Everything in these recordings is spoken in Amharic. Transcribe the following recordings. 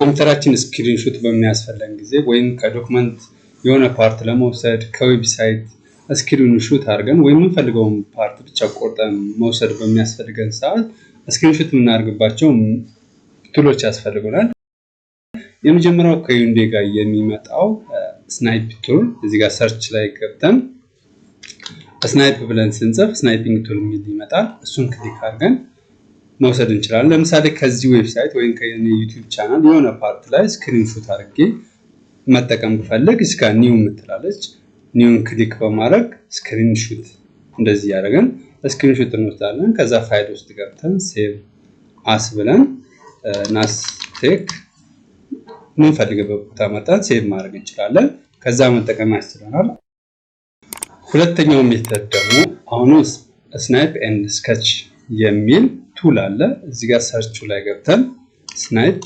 ኮምፒውተራችን ስክሪንሾት በሚያስፈልገን ጊዜ ወይም ከዶክመንት የሆነ ፓርት ለመውሰድ ከዌብሳይት ስክሪንሾት አድርገን ወይም የምንፈልገውን ፓርት ብቻ ቆርጠን መውሰድ በሚያስፈልገን ሰዓት ስክሪንሾት የምናደርግባቸው ቱሎች ያስፈልጉናል። የመጀመሪያው ከዩንዴ ጋር የሚመጣው ስናይፕ ቱል እዚህ ጋር ሰርች ላይ ገብተን ስናይፕ ብለን ስንጽፍ ስናይፒንግ ቱል የሚል ይመጣል። እሱን ክሊክ አድርገን መውሰድ እንችላለን። ለምሳሌ ከዚህ ዌብሳይት ወይም ከዩቲዩብ ቻናል የሆነ ፓርት ላይ ስክሪንሾት አድርጌ መጠቀም ብፈልግ እስከ ኒው የምትላለች ኒውን ክሊክ በማድረግ ስክሪንሾት እንደዚህ ያደርገን ስክሪንሾት እንወስዳለን። ከዛ ፋይል ውስጥ ገብተን ሴቭ አስ ብለን ናስቴክ የምንፈልግበት ቦታ መጣን ሴቭ ማድረግ እንችላለን። ከዛ መጠቀም ያስችለናል። ሁለተኛው ሜተድ ደግሞ አሁን ስናይፕ ኤንድ ስኬች የሚል ቱል አለ። እዚህ ጋር ሰርቹ ላይ ገብተን ስናይፕ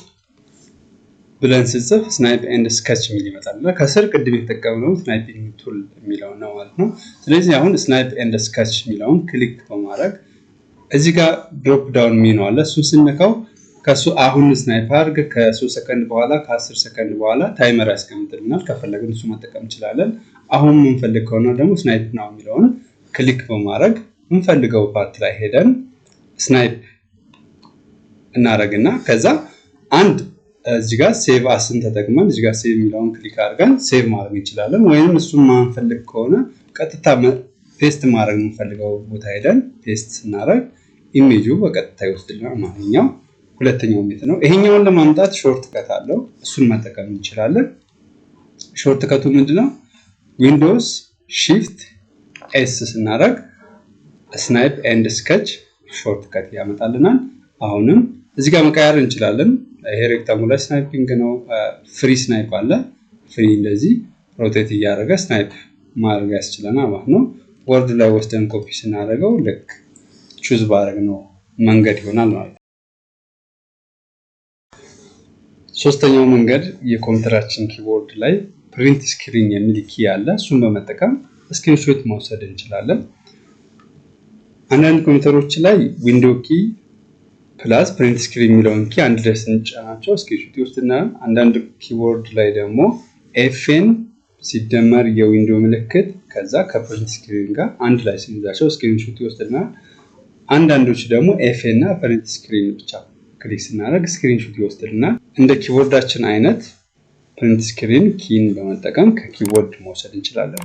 ብለን ስንጽፍ ስናይፕ ኤንድ ስኬች የሚል ይመጣል። ከስር ቅድም የተጠቀምነው ስናይፒንግ ቱል የሚለው ነው ማለት ነው። ስለዚህ አሁን ስናይፕ ኤንድ ስኬች የሚለውን ክሊክ በማድረግ እዚህ ጋር ድሮፕ ዳውን ሜኑ አለ። እሱን ስንነካው ከሱ አሁን ስናይፕ አድርግ ከ3 ሰከንድ በኋላ ከ10 ሰከንድ በኋላ ታይመር ያስቀምጥልናል። ከፈለግን እሱ መጠቀም እንችላለን። አሁን የምንፈልግ ከሆነ ደግሞ ስናይፕ ነው የሚለውን ክሊክ በማድረግ የምንፈልገው ፓርት ላይ ሄደን ስናይፕ እናረግና ከዛ አንድ እዚህ ጋር ሴቭ አስን ተጠቅመን እዚህ ጋር ሴቭ የሚለውን ክሊክ አድርገን ሴቭ ማድረግ እንችላለን። ወይንም እሱን ማንፈልግ ከሆነ ቀጥታ ፔስት ማድረግ የምንፈልገው ቦታ ሄደን ፔስት ስናደርግ ኢሜጁ በቀጥታ ይወስድልናል ማለት ነው። ሁለተኛው ሜት ነው። ይሄኛውን ለማምጣት ሾርት ከት አለው። እሱን መጠቀም እንችላለን። ሾርት ከቱ ምንድነው? ዊንዶውስ ሺፍት ኤስ ስናደርግ ስናይፕ ኤንድ ስኬች ሾርት ከት ያመጣልናል። አሁንም እዚህ ጋር መቀየር እንችላለን። ይሄ ሬክታንጉላር ስናይፒንግ ነው። ፍሪ ስናይፕ አለ። ፍሪ እንደዚህ ሮቴት እያደረገ ስናይፕ ማድረግ ያስችለናል ማለት ነው። ወርድ ላይ ወስደን ኮፒ ስናደርገው ልክ ቹዝ ባደረግነው መንገድ ይሆናል ማለት ነው። ሶስተኛው መንገድ የኮምፒውተራችን ኪቦርድ ላይ ፕሪንት ስክሪን የሚል ኪ አለ። እሱን በመጠቀም ስክሪንሾት መውሰድ እንችላለን። አንዳንድ ኮምፒውተሮች ላይ ዊንዶው ኪ ፕላስ ፕሪንት ስክሪን የሚለውን ኪ አንድ ላይ ስንጫናቸው ስክሪንሾት ይወስድናል። አንዳንድ ኪቦርድ ላይ ደግሞ ኤፍኤን ሲደመር የዊንዶው ምልክት ከዛ ከፕሪንት ስክሪን ጋር አንድ ላይ ስንይዛቸው ስክሪንሾት ይወስድናል። አንዳንዶች ደግሞ ኤፍኤን እና ፕሪንት ስክሪን ብቻ ክሊክ ስናደርግ ስክሪንሾት ይወስድልናል። እንደ ኪቦርዳችን አይነት ፕሪንት ስክሪን ኪን በመጠቀም ከኪቦርድ መውሰድ እንችላለን።